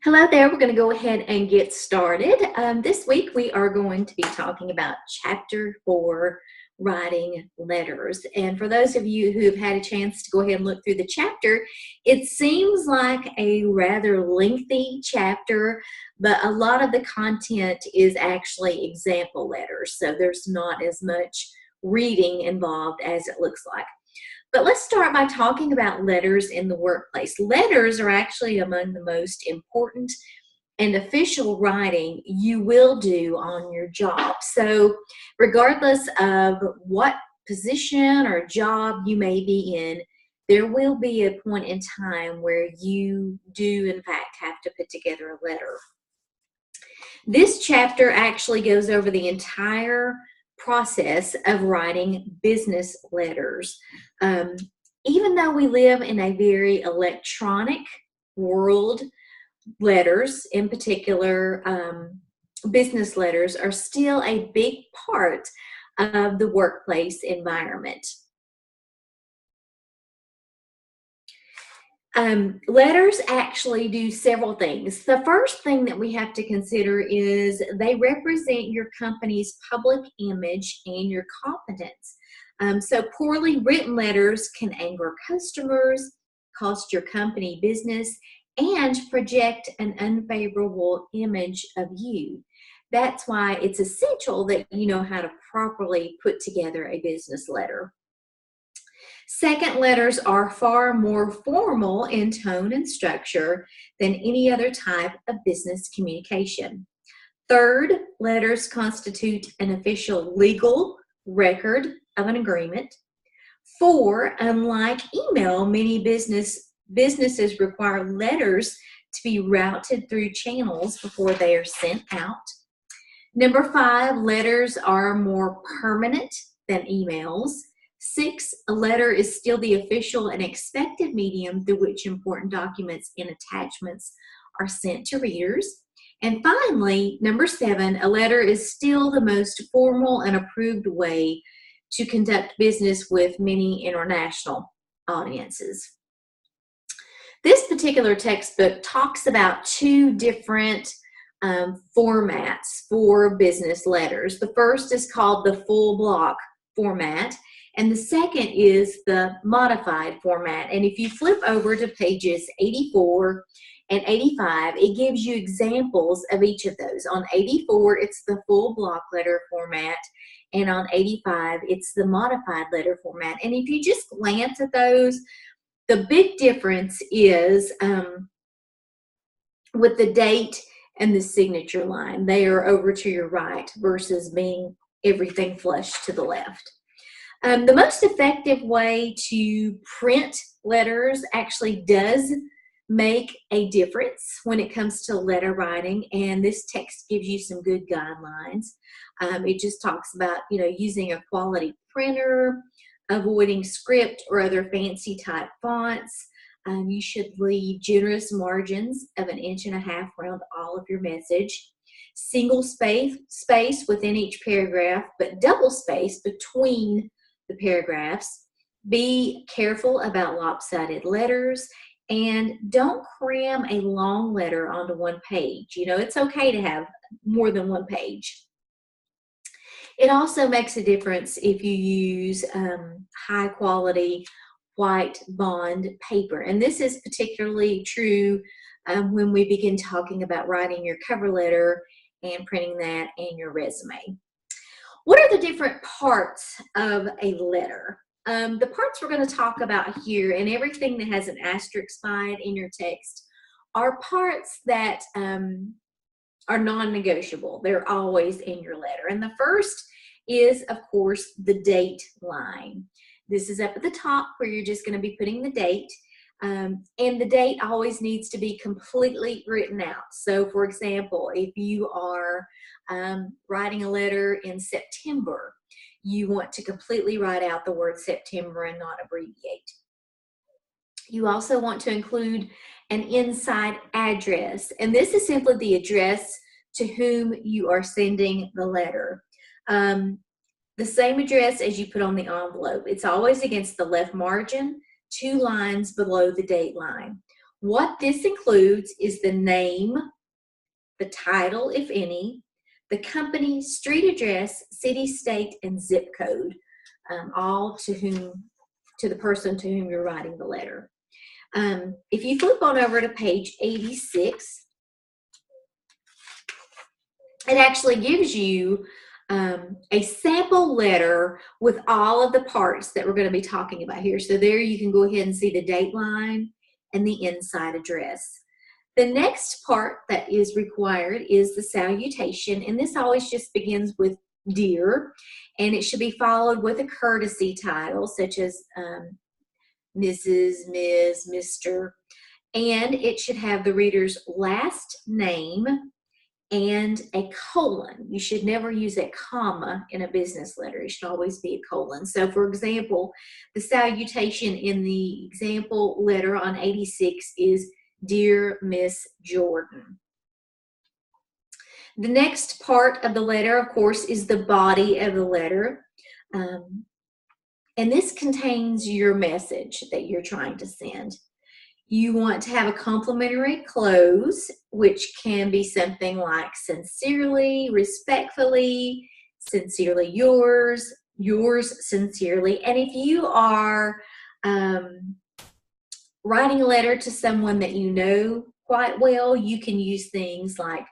Hello there. We're going to go ahead and get started. This week we are going to be talking about Chapter 4, Writing Letters. And for those of you who have had a chance to go ahead and look through the chapter, it seems like a rather lengthy chapter, but a lot of the content is actually example letters. So there's not as much reading involved as it looks like. But let's start by talking about letters in the workplace. Letters are actually among the most important and official writing you will do on your job. So regardless of what position or job you may be in, there will be a point in time where you do in fact have to put together a letter. This chapter actually goes over the entire process of writing business letters. Even though we live in a very electronic world, letters, in particular business letters, are still a big part of the workplace environment. Letters actually do several things. The first thing that we have to consider is they represent your company's public image and your competence. So poorly written letters can anger customers, cost your company business, and project an unfavorable image of you. That's why it's essential that you know how to properly put together a business letter. Second, letters are far more formal in tone and structure than any other type of business communication. Third, letters constitute an official legal record of an agreement. Four, unlike email, many businesses require letters to be routed through channels before they are sent out. Number five, letters are more permanent than emails. Six, a letter is still the official and expected medium through which important documents and attachments are sent to readers. And finally, number seven, a letter is still the most formal and approved way to conduct business with many international audiences. This particular textbook talks about two different formats for business letters. The first is called the full block format, and the second is the modified format. And if you flip over to pages 84 and 85, it gives you examples of each of those. On 84, it's the full block letter format, and on 85, it's the modified letter format. And if you just glance at those, the big difference is with the date and the signature line. They are over to your right versus being everything flush to the left. The most effective way to print letters actually does make a difference when it comes to letter writing, and this text gives you some good guidelines. It just talks about, using a quality printer, avoiding script or other fancy type fonts. You should leave generous margins of 1.5 inches around all of your message. Single space within each paragraph, but double space between the paragraphs. Be careful about lopsided letters, and don't cram a long letter onto one page. It's okay to have more than one page. It also makes a difference if you use high quality white bond paper. And this is particularly true when we begin talking about writing your cover letter and printing that in your resume. What are the different parts of a letter? The parts we're going to talk about here, and everything that has an asterisk by it in your text, are parts that are non-negotiable. They're always in your letter. And the first is, of course, the date line. This is up at the top where you're just going to be putting the date. And the date always needs to be completely written out. So, for example, if you are writing a letter in September, you want to completely write out the word September and not abbreviate. You also want to include an inside address, and this is simply the address to whom you are sending the letter. The same address as you put on the envelope. It's always against the left margin, 2 lines below the date line. What this includes is the name, the title, if any, the company, street address, city, state, and zip code, all to the person to whom you're writing the letter. If you flip on over to page 86, it actually gives you a sample letter with all of the parts that we're going to be talking about here. So there you can go ahead and see the date line and the inside address. The next part that is required is the salutation, and this always just begins with dear, and it should be followed with a courtesy title such as Mrs., Ms., Mr., and it should have the reader's last name and a colon. You should never use a comma in a business letter. It should always be a colon. So, for example, the salutation in the example letter on 86 is Dear Miss Jordan. The next part of the letter, of course, is the body of the letter. And this contains your message that you're trying to send. You want to have a complimentary close, which can be something like sincerely, respectfully, sincerely yours, yours sincerely. And if you are writing a letter to someone that you know quite well, you can use things like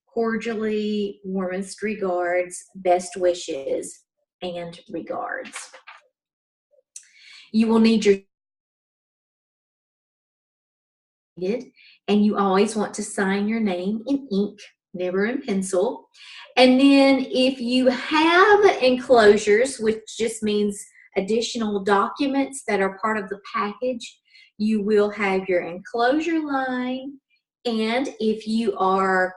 cordially, warmest regards, best wishes, and regards. You will need your and you always want to sign your name in ink, never in pencil. And then if you have enclosures, which just means additional documents that are part of the package, you will have your enclosure line. And if you are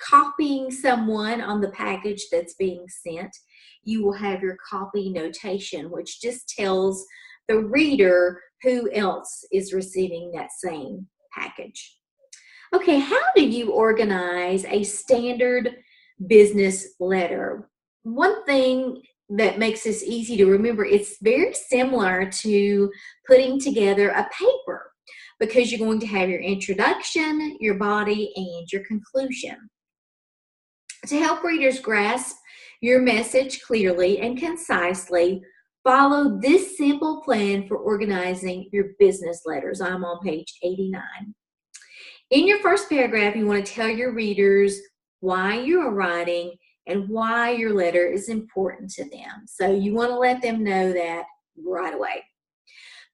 copying someone on the package that's being sent, you will have your copy notation, which just tells the reader who else is receiving that same package. Okay, how do you organize a standard business letter? One thing that makes this easy to remember, it's very similar to putting together a paper because you're going to have your introduction, your body, and your conclusion. To help readers grasp your message clearly and concisely, follow this simple plan for organizing your business letters. I'm on page 89. In your first paragraph, you want to tell your readers why you are writing and why your letter is important to them. So you want to let them know that right away.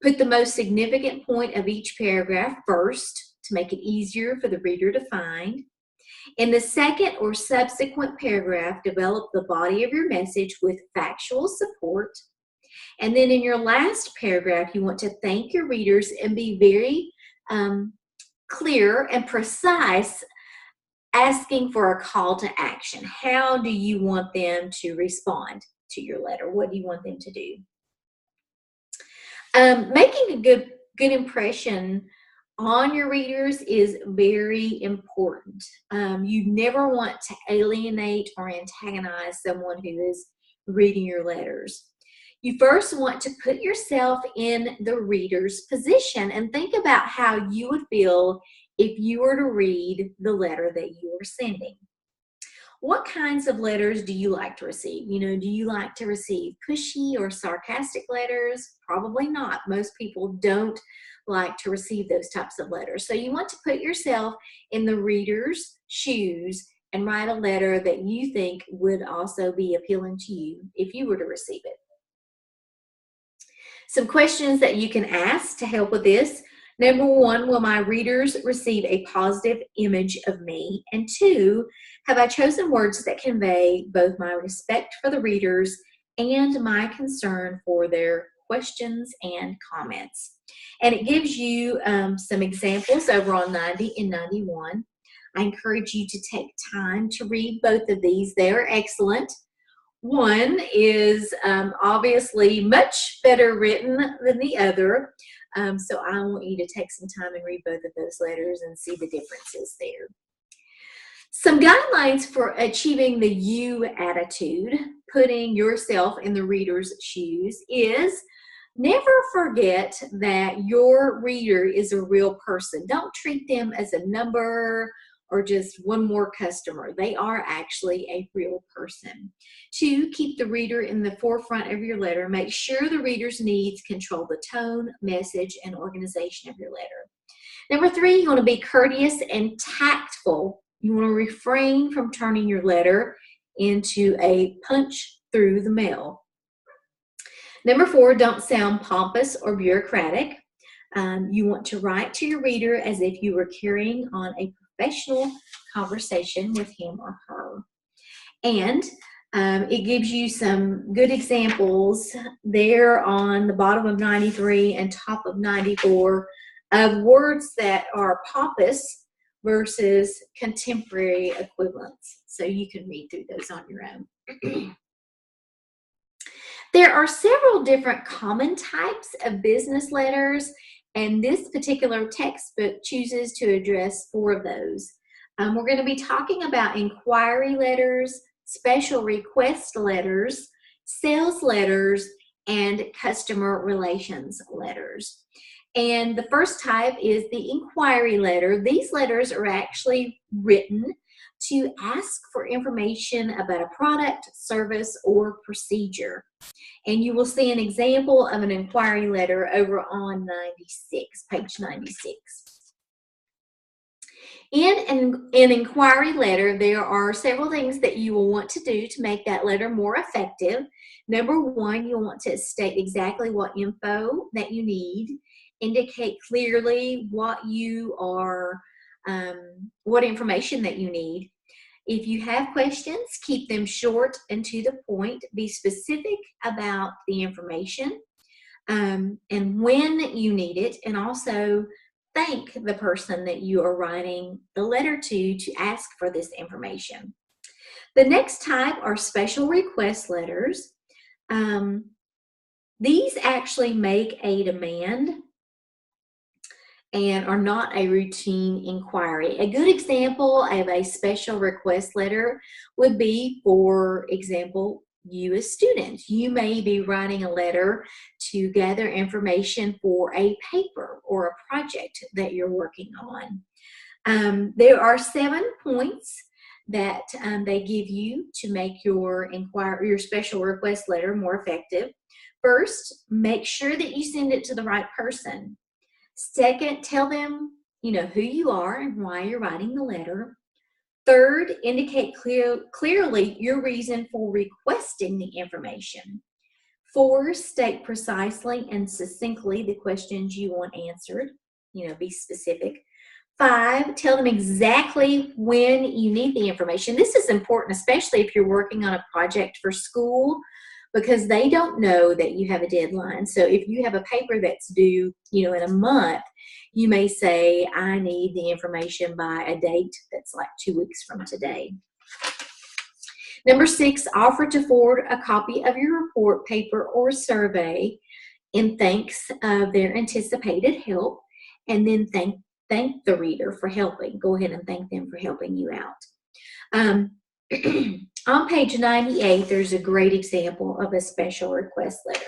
Put the most significant point of each paragraph first to make it easier for the reader to find. In the second or subsequent paragraph, develop the body of your message with factual support. And then in your last paragraph, you want to thank your readers and be very clear and precise, asking for a call to action. How do you want them to respond to your letter? What do you want them to do? Making a good impression on your readers is very important. You never want to alienate or antagonize someone who is reading your letters. You first want to put yourself in the reader's position and think about how you would feel if you were to read the letter that you are sending. What kinds of letters do you like to receive? Do you like to receive pushy or sarcastic letters? Probably not. Most people don't like to receive those types of letters. So you want to put yourself in the reader's shoes and write a letter that you think would also be appealing to you if you were to receive it. Some questions that you can ask to help with this. Number one, will my readers receive a positive image of me? And two, have I chosen words that convey both my respect for the readers and my concern for their questions and comments? And it gives you some examples over on 90 and 91. I encourage you to take time to read both of these. They are excellent. One is obviously much better written than the other. So I want you to take some time and read both of those letters and see the differences there. Some guidelines for achieving the you attitude, putting yourself in the reader's shoes, is Never forget that your reader is a real person. Don't treat them as a number or just one more customer. They are actually a real person. 2, keep the reader in the forefront of your letter. Make sure the reader's needs control the tone, message, and organization of your letter. Number 3, you want to be courteous and tactful. You want to refrain from turning your letter into a punch through the mail. Number 4, don't sound pompous or bureaucratic. You want to write to your reader as if you were carrying on a professional conversation with him or her. And it gives you some good examples there on the bottom of 93 and top of 94 of words that are pompous versus contemporary equivalents. So you can read through those on your own. There are several different common types of business letters, and this particular textbook chooses to address 4 of those. We're going to be talking about inquiry letters, special request letters, sales letters, and customer relations letters. And the first type is the inquiry letter. These letters are actually written to ask for information about a product, service, or procedure. And you will see an example of an inquiry letter over on 96, page 96. In an inquiry letter, there are several things that you will want to do to make that letter more effective. Number 1, you'll want to state exactly what info that you need, indicate clearly what you are, what information that you need. If you have questions, keep them short and to the point. Be specific about the information and when you need it, and also thank the person that you are writing the letter to ask for this information. The next type are special request letters. These actually make a demand and are not a routine inquiry. A good example of a special request letter would be, for example, you as students. You may be writing a letter to gather information for a paper or a project that you're working on. There are 7 points that they give you to make your special request letter more effective. First, make sure that you send it to the right person. Second, tell them, who you are and why you're writing the letter. Third, indicate clearly your reason for requesting the information. 4, state precisely and succinctly the questions you want answered. Be specific. 5, tell them exactly when you need the information. This is important, especially if you're working on a project for school, because they don't know that you have a deadline. So if you have a paper that's due, in a month, you may say, I need the information by a date that's like 2 weeks from today. Number 6, offer to forward a copy of your report, paper, or survey in thanks of their anticipated help, and then thank the reader for helping. Go ahead and thank them for helping you out. On page 98, there's a great example of a special request letter.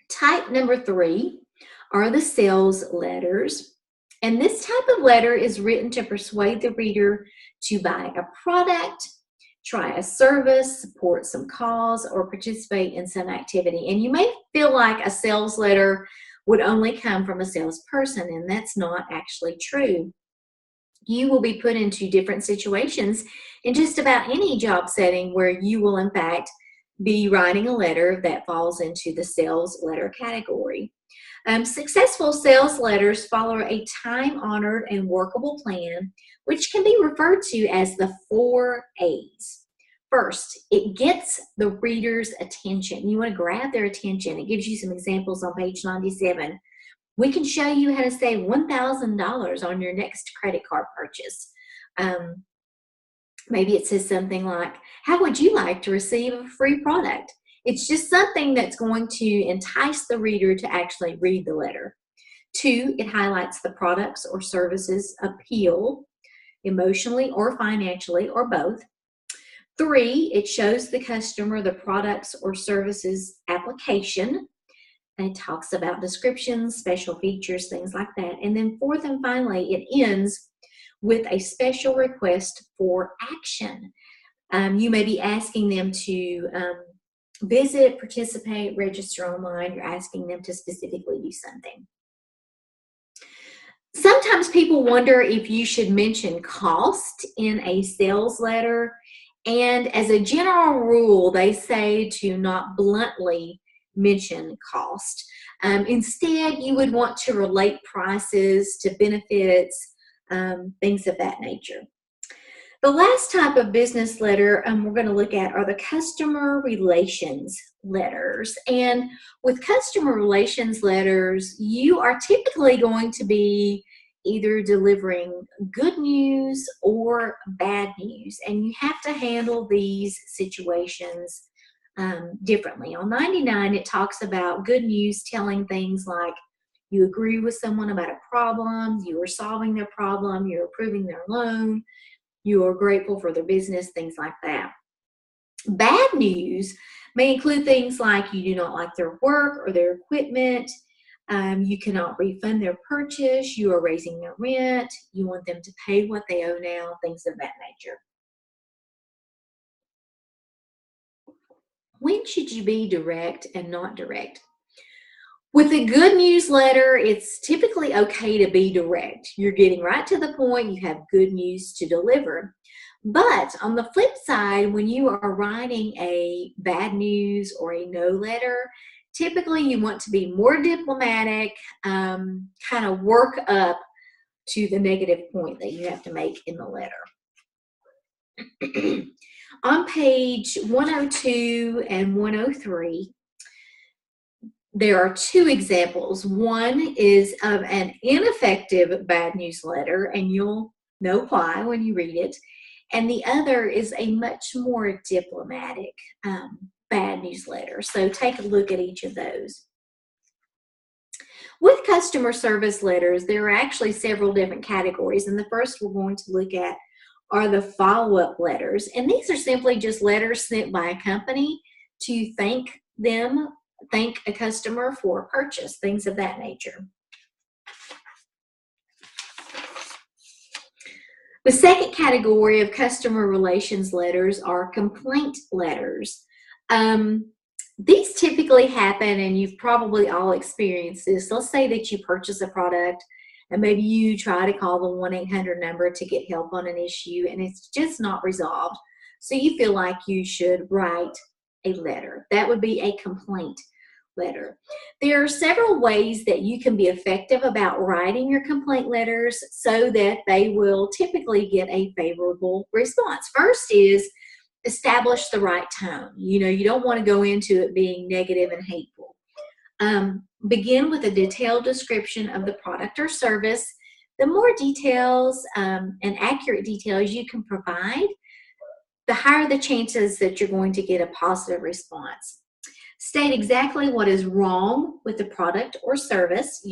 Type number 3 are the sales letters. And this type of letter is written to persuade the reader to buy a product, try a service, support some cause, or participate in some activity. And you may feel like a sales letter would only come from a salesperson, and that's not actually true. You will be put into different situations in just about any job setting where you will, in fact, be writing a letter that falls into the sales letter category. Successful sales letters follow a time-honored and workable plan, which can be referred to as the 4 A's. First, it gets the reader's attention. You want to grab their attention. It gives you some examples on page 97. We can show you how to save $1,000 on your next credit card purchase. Maybe it says something like, how would you like to receive a free product? It's just something that's going to entice the reader to actually read the letter. 2, it highlights the products or services appeal emotionally or financially or both. 3, it shows the customer the products or services application. And it talks about descriptions, special features, things like that. And then 4th and finally, it ends with a special request for action. You may be asking them to visit, participate, register online. You're asking them to specifically do something. Sometimes people wonder if you should mention cost in a sales letter. And as a general rule, they say to not bluntly mention cost. Instead, you would want to relate prices to benefits, things of that nature. The last type of business letter we're going to look at are the customer relations letters. And with customer relations letters, you are typically going to be either delivering good news or bad news. And you have to handle these situations differently. On 99, it talks about good news, telling things like you agree with someone about a problem, you are solving their problem, you're approving their loan, you are grateful for their business, things like that. Bad news may include things like you do not like their work or their equipment, you cannot refund their purchase, you are raising their rent, you want them to pay what they owe now, things of that nature. When should you be direct and not direct? With a good newsletter, it's typically okay to be direct. You're getting right to the point, you have good news to deliver. But on the flip side, when you are writing a bad news or a no letter, typically you want to be more diplomatic, kind of work up to the negative point that you have to make in the letter. On page 102 and 103, there are 2 examples. One is of an ineffective bad news letter, and you'll know why when you read it. And the other is a much more diplomatic bad news letter. So take a look at each of those. With customer service letters, there are actually several different categories. And the first we're going to look at are the follow-up letters. And these are simply just letters sent by a company to thank a customer for a purchase, things of that nature. The second category of customer relations letters are complaint letters. These typically happen, and you've probably all experienced this. Let's say that you purchase a product and maybe you try to call the 1-800 number to get help on an issue and it's just not resolved. So you feel like you should write a letter. That would be a complaint letter. There are several ways that you can be effective about writing your complaint letters so that they will typically get a favorable response. First is establish the right tone. You don't want to go into it being negative and hateful. Begin with a detailed description of the product or service. The more details and accurate details you can provide, the higher the chances that you're going to get a positive response. State exactly what is wrong with the product or service.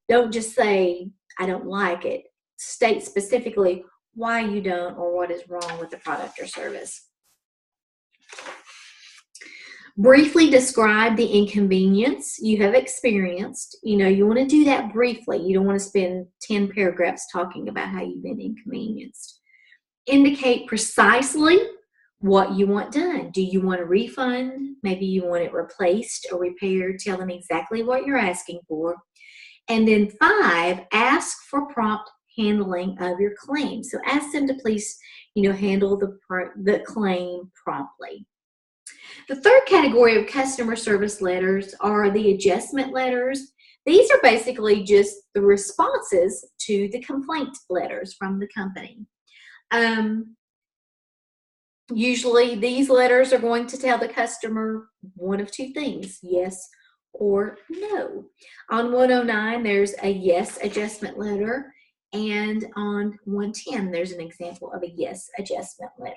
Don't just say, I don't like it. State specifically why you don't or what is wrong with the product or service. Briefly describe the inconvenience you have experienced. You want to do that briefly. You don't want to spend 10 paragraphs talking about how you've been inconvenienced. Indicate precisely what you want done. Do you want a refund? Maybe you want it replaced or repaired. Tell them exactly what you're asking for. And then 5, ask for prompt handling of your claim. So ask them to please, handle the claim promptly. The third category of customer service letters are the adjustment letters. These are basically just the responses to the complaint letters from the company. Usually these letters are going to tell the customer one of 2 things, yes or no. On 109, there's a yes adjustment letter. And on 110, there's an example of a yes adjustment letter.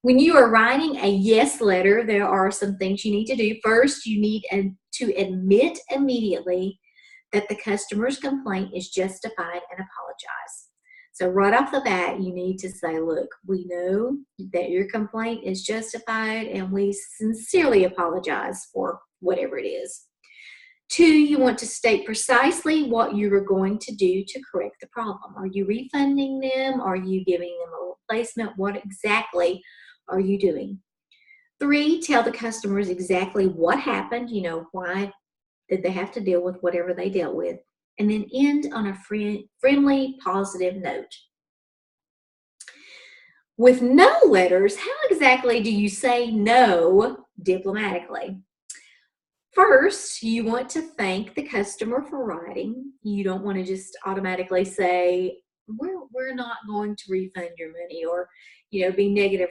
When you are writing a yes letter, there are some things you need to do. First, you need to admit immediately that the customer's complaint is justified and apologize. So right off the bat, you need to say, look, we know that your complaint is justified and we sincerely apologize for whatever it is. 2, you want to state precisely what you are going to do to correct the problem. Are you refunding them? Are you giving them a replacement? What exactly are you doing? 3, tell the customers exactly what happened, why did they have to deal with whatever they dealt with, and then end on a friendly, positive note. With no letters, how exactly do you say no diplomatically? First, you want to thank the customer for writing. You don't want to just automatically say, we're not going to refund your money, or, be negative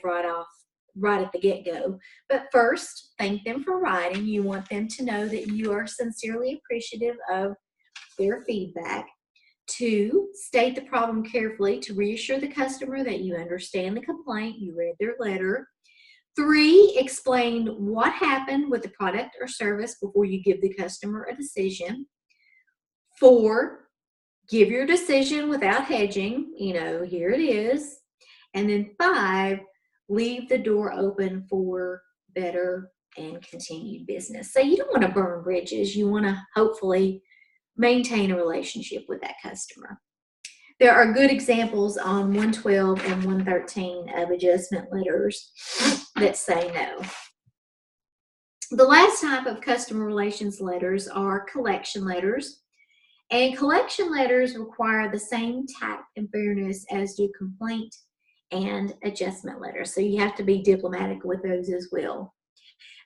right at the get-go. But first, thank them for writing. You want them to know that you are sincerely appreciative of their feedback. 2, state the problem carefully to reassure the customer that you understand the complaint, you read their letter. 3, explain what happened with the product or service before you give the customer a decision. 4, give your decision without hedging, here it is. And then 5, leave the door open for better and continued business. So you don't want to burn bridges. You want to hopefully maintain a relationship with that customer. There are good examples on 112 and 113 of adjustment letters that say no. The last type of customer relations letters are collection letters. And collection letters require the same tact and fairness as do complaint and adjustment letters. So you have to be diplomatic with those as well.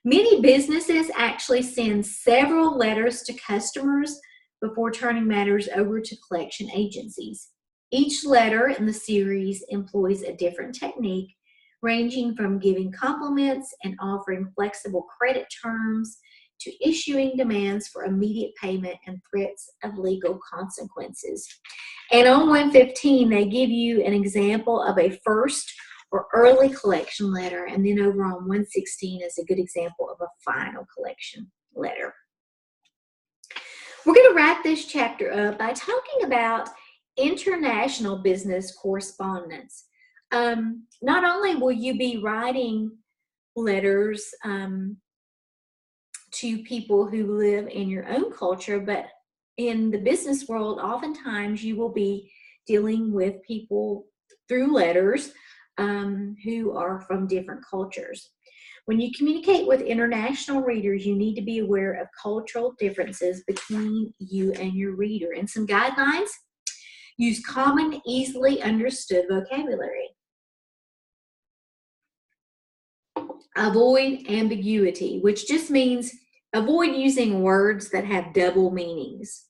Many businesses actually send several letters to customers before turning matters over to collection agencies. Each letter in the series employs a different technique, ranging from giving compliments and offering flexible credit terms to issuing demands for immediate payment and threats of legal consequences. And on 115, they give you an example of a first or early collection letter, and then over on 116 is a good example of a final collection letter. We're going to wrap this chapter up by talking about international business correspondence. Not only will you be writing letters to people who live in your own culture, but in the business world, oftentimes you will be dealing with people through letters who are from different cultures. When you communicate with international readers, you need to be aware of cultural differences between you and your reader. And some guidelines: use common, easily understood vocabulary. Avoid ambiguity, which just means avoid using words that have double meanings.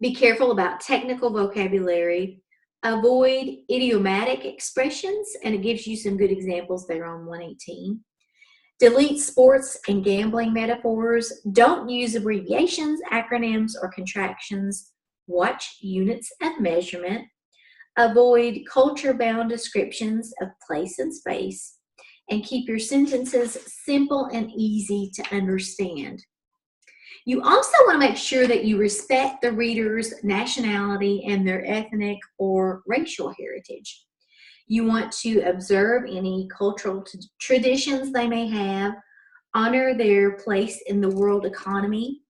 Be careful about technical vocabulary. Avoid idiomatic expressions, and it gives you some good examples there on 118. Delete sports and gambling metaphors. Don't use abbreviations, acronyms, or contractions. Watch units of measurement. Avoid culture-bound descriptions of place and space. And keep your sentences simple and easy to understand. You also want to make sure that you respect the reader's nationality and their ethnic or racial heritage. You want to observe any cultural traditions they may have, honor their place in the world economy,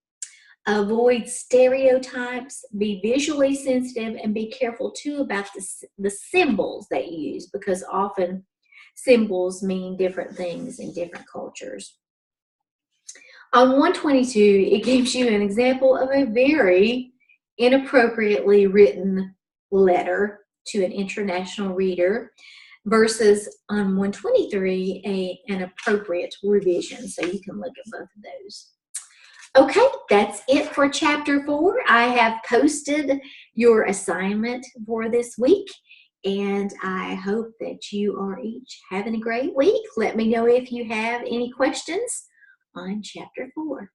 avoid stereotypes, be visually sensitive, and be careful too about the symbols that you use, because often symbols mean different things in different cultures. On 122, it gives you an example of a very inappropriately written letter to an international reader versus on 123, an appropriate revision. So you can look at both of those. Okay, that's it for Chapter 4. I have posted your assignment for this week, and I hope that you are each having a great week. Let me know if you have any questions on Chapter 4.